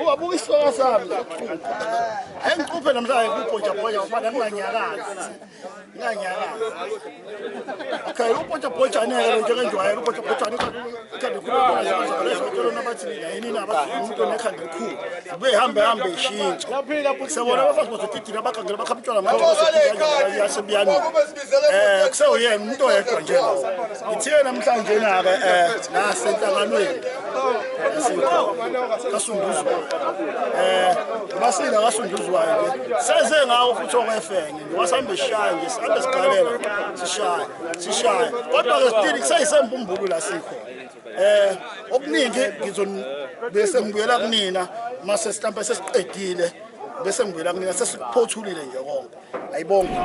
Uwabuka isifaka sami. Engikuphe namhlanje kubhoja ufana nginganyakazi. Okay, ubhoja neke njengenjwayelo ubhoja kanti khona lezo nabathi yini umuntu nekhanda elikhulu. Behambe ishintsha. Sabona abafazi bazotitira abakhangela bakhamtshwana manje yasebiyani. Kuseyena umuntu oyedwa nje. Ngithiye namhlanje nake nasenhlanganweni. Kasunduzwa. Basina kasunduzwayo ke. Seze ngawo futhi okwefenge. Wasihamba sishaya nje, sihambe sigalela. Sishaya. Kodwa ke stili kusayisembumbulo la sikho. Okuningi bese ngibuyela kunina mase sihlambe sesiqedile bese ngibuyela kunina sesiphothulile nje konke. Ayibonga.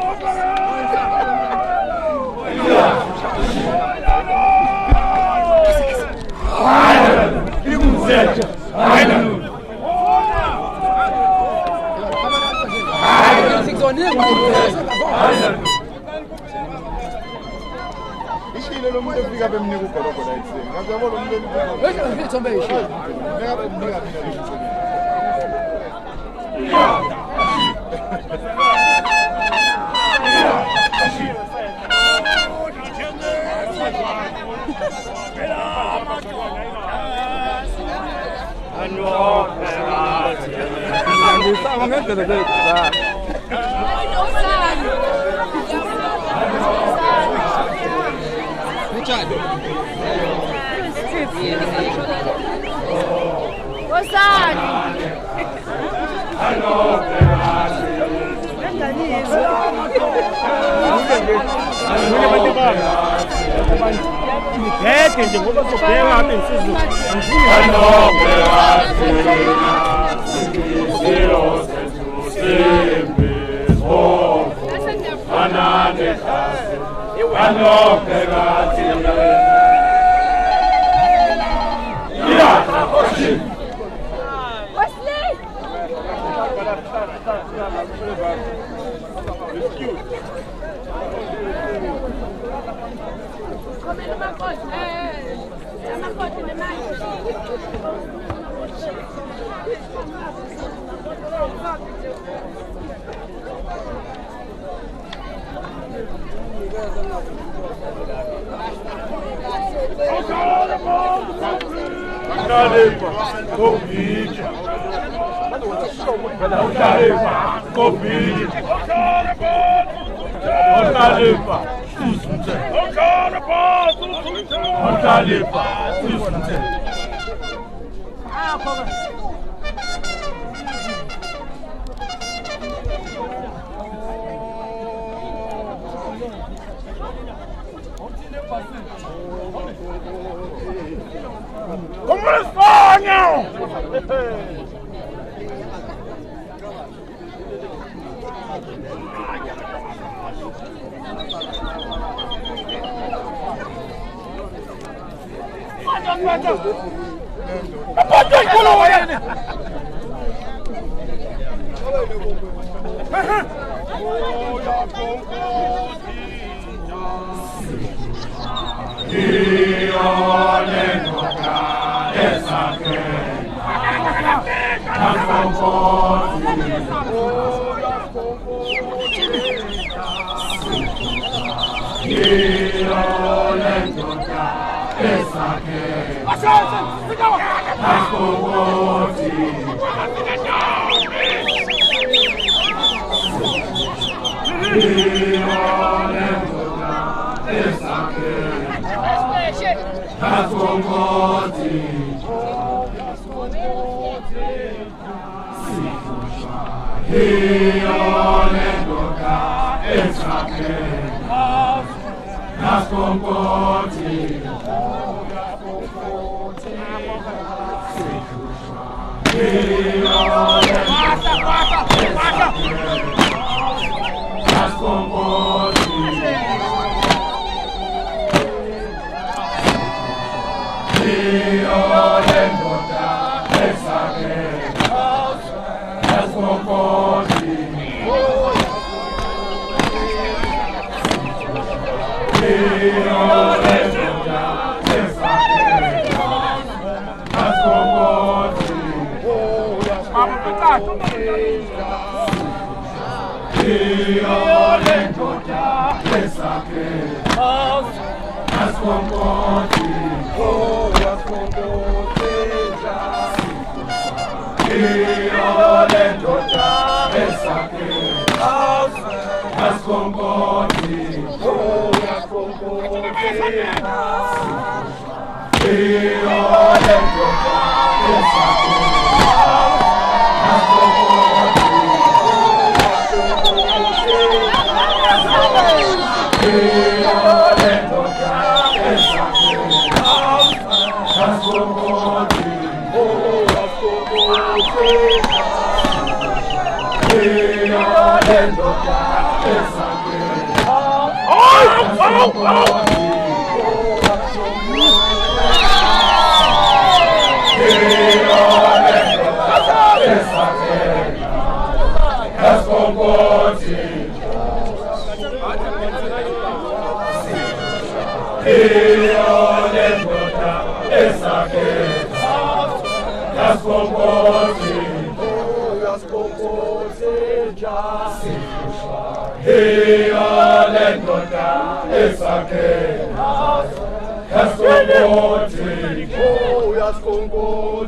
Ishilo lomuntu efika bemnika ugoloko la ekuseni. Ngazabona lo muntu Wesho ngithombe ishilo. Ngeke kumnika mina lo muntu.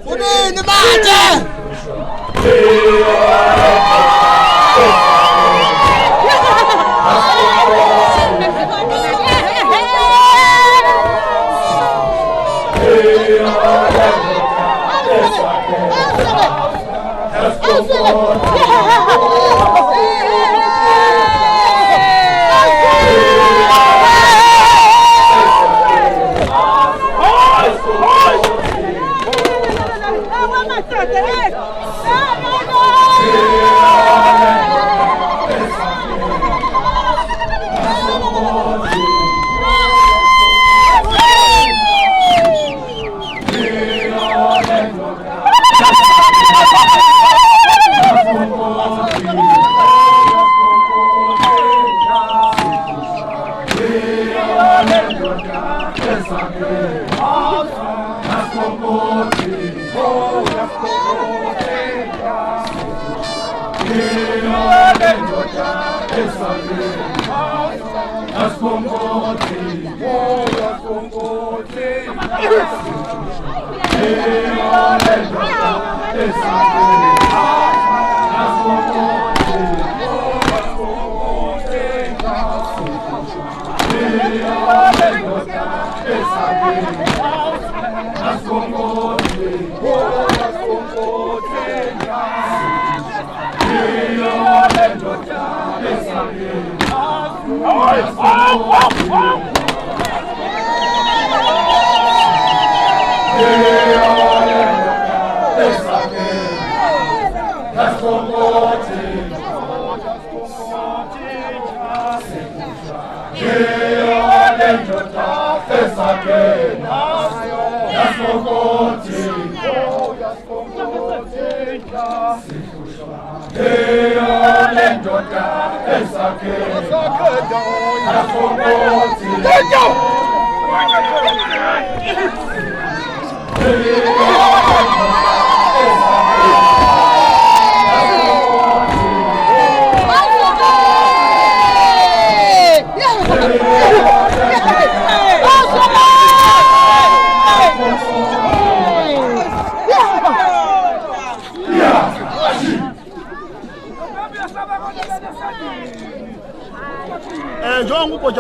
Unini manje?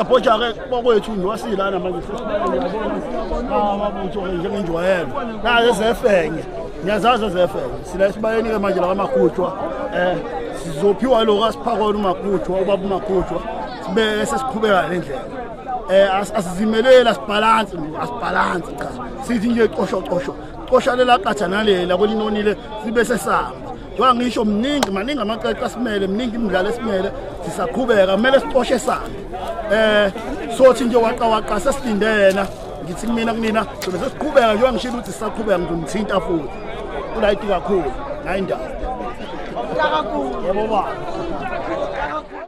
Pocha kwethu ngiwasilana manje amabutho njengenjwayelo naye zefenge ngiyazazi zefenge sila sibayeni ke manje la makhutshwa sizophiwa lo kasiphakona umakhutshwa ubaba umakhutshwa sibe sesiqhubeka lendlela asizimelela sibalance cha sithi nje qosha lela qatha nalela kwelinonile sibe sesamba njengoba ngisho maningi amaqeqe asimele miningi imidlalo esimele sisaqhubeka kumele siqoshe sami sothi nje waqa sesidinde yena ngithi kunina sobe sesiqhubeka njengoba ngishilo ukuthi sisaqhubeka ngizomthinta futhi ulayiti kakhulu hayi indaba kakhulu yebo baba